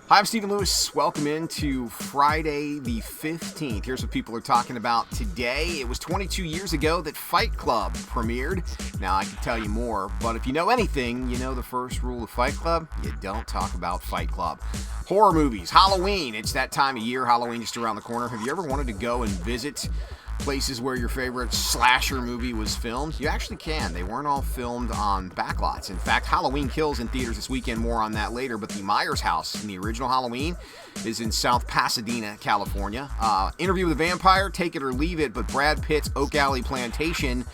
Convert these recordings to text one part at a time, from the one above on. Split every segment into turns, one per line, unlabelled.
Hi, I'm Stephen Lewis. Welcome into Friday the 15th. Here's what people are talking about today. It was 22 years ago that Fight Club premiered. Now, I can tell you more, but if you know anything, you know the first rule of Fight Club: you don't talk about Fight Club. Horror movies, Halloween. It's that time of year. Halloween just around the corner. Have you ever wanted to go and visit places where your favorite slasher movie was filmed? You actually can. They weren't all filmed on backlots. In fact, Halloween Kills in theaters this weekend. More on that later. But the Myers house in the original Halloween is in South Pasadena, California. Interview with a Vampire, take it or leave it, but Brad Pitt's Oak Alley Plantation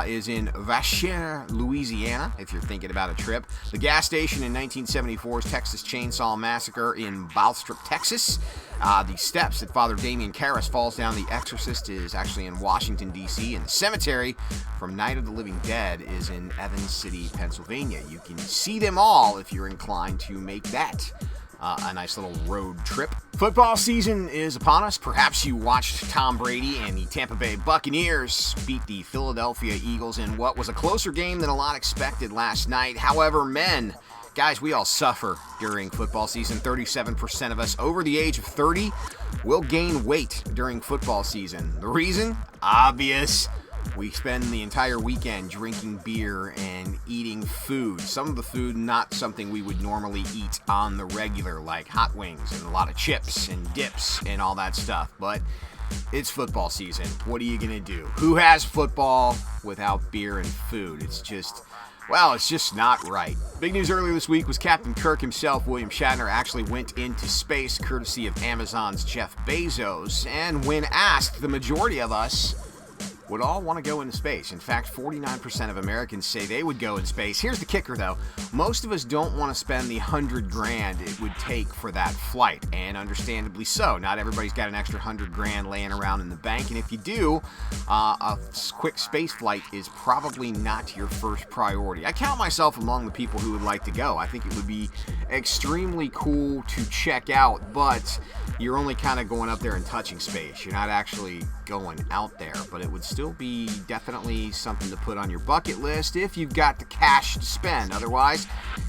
is in Vacher, Louisiana, if you're thinking about a trip. The gas station in 1974's Texas Chainsaw Massacre in Bastrop, Texas. The steps that Father Damien Karras falls down The Exorcist is actually in Washington, D.C., and the cemetery from Night of the Living Dead is in Evans City, Pennsylvania. You can see them all if you're inclined to make that a nice little road trip. Football season is upon us. Perhaps you watched Tom Brady and the Tampa Bay Buccaneers beat the Philadelphia Eagles in what was a closer game than a lot expected last night. However, guys, we all suffer during football season. 37% of us over the age of 30 will gain weight during football season. The reason? Obvious. We spend the entire weekend drinking beer and eating food. Some of the food not something we would normally eat on the regular, like hot wings and a lot of chips and dips and all that stuff. But it's football season. What are you going to do? Who has football without beer and food? It's just not right. Big news earlier this week was Captain Kirk himself, William Shatner, actually went into space courtesy of Amazon's Jeff Bezos. And when asked, the majority of us would all want to go into space. In fact, 49% of Americans say they would go in space. Here's the kicker, though. Most of us don't want to spend the $100,000 it would take for that flight, and understandably so. Not everybody's got an extra $100,000 laying around in the bank, and if you do, a quick space flight is probably not your first priority. I count myself among the people who would like to go. I think it would be extremely cool to check out, but you're only kind of going up there and touching space. You're not actually going out there, but it would still be definitely something to put on your bucket list if you've got the cash to spend. Otherwise,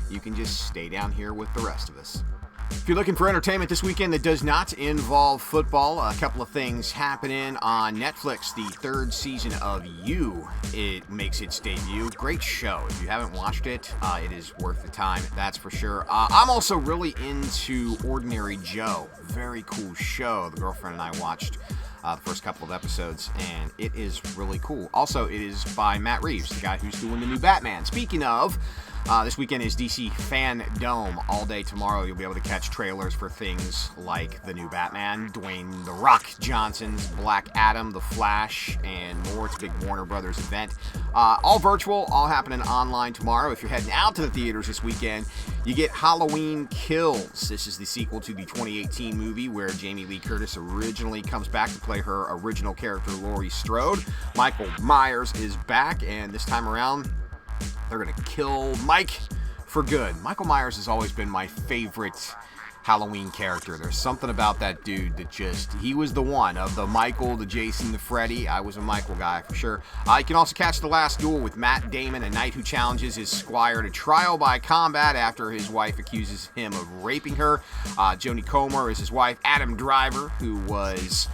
you can just stay down here with the rest of us. If you're looking for entertainment this weekend that does not involve football, a couple of things happening on Netflix. The third season of You, it makes its debut. Great show. If you haven't watched it, it is worth the time, that's for sure. I'm also really into Ordinary Joe. Very cool show. The girlfriend and I watched the first couple of episodes, and it is really cool. Also, it is by Matt Reeves, the guy who's doing the new Batman. Speaking of, this weekend is DC Fan Dome. All day tomorrow, you'll be able to catch trailers for things like the new Batman, Dwayne "The Rock" Johnson's Black Adam, The Flash, and more. It's a big Warner Brothers event. All virtual, all happening online tomorrow. If you're heading out to the theaters this weekend, you get Halloween Kills. This is the sequel to the 2018 movie where Jamie Lee Curtis originally comes back to play her original character, Laurie Strode. Michael Myers is back, and this time around, they're going to kill Mike for good. Michael Myers has always been my favorite Halloween character. There's something about that dude that he was the one of the Michael, the Jason, the Freddy. I was a Michael guy for sure. You can also catch The Last Duel with Matt Damon, a knight who challenges his squire to trial by combat after his wife accuses him of raping her. Jodie Comer is his wife. Adam Driver, who was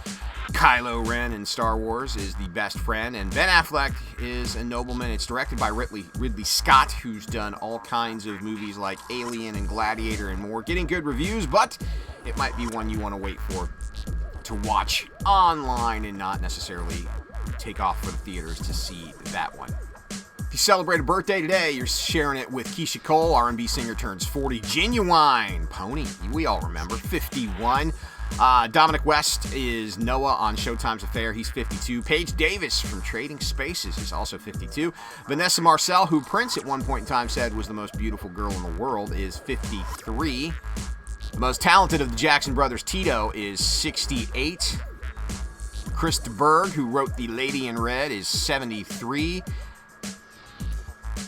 Kylo Ren in Star Wars, is the best friend, and Ben Affleck is a nobleman. It's directed by Ridley Scott, who's done all kinds of movies like Alien and Gladiator and more. Getting good reviews, but it might be one you want to wait for to watch online and not necessarily take off for the theaters to see that one. If you celebrate a birthday today, you're sharing it with Keisha Cole. R&B singer turns 40. Genuine Pony, we all remember, 51. Dominic West is Noah on Showtime's Affair. He's 52. Paige Davis from Trading Spaces is also 52. Vanessa Marcel, who Prince at one point in time said was the most beautiful girl in the world, is 53. The most talented of the Jackson brothers, Tito, is 68. Chris de Burgh, who wrote The Lady in Red, is 73.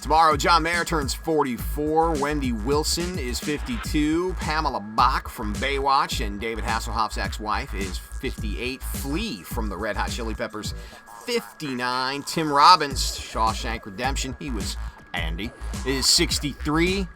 Tomorrow, John Mayer turns 44. Wendy Wilson is 52. Pamela Bach from Baywatch and David Hasselhoff's ex-wife is 58. Flea from the Red Hot Chili Peppers, 59. Tim Robbins, Shawshank Redemption, he was Andy, is 63.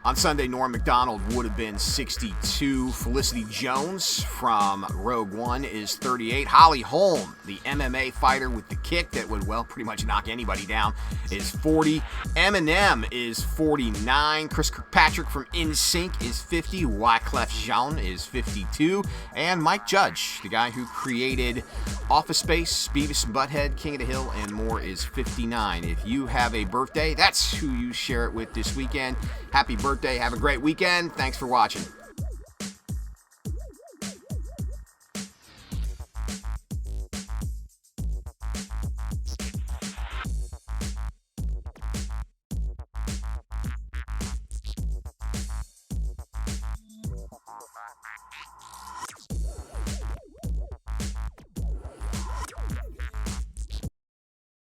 On Sunday, Norm Macdonald would have been 62. Felicity Jones from Rogue One is 38. Holly Holm, the MMA fighter with the kick that would, well, pretty much knock anybody down, is 40. Eminem is 49. Chris Kirkpatrick from NSYNC is 50. Wyclef Jean is 52. And Mike Judge, the guy who created Office Space, Beavis and Butthead, King of the Hill, and more, is 59. If you have a birthday, that's who you share it with this weekend. Happy birthday. Have a great weekend. Thanks for watching.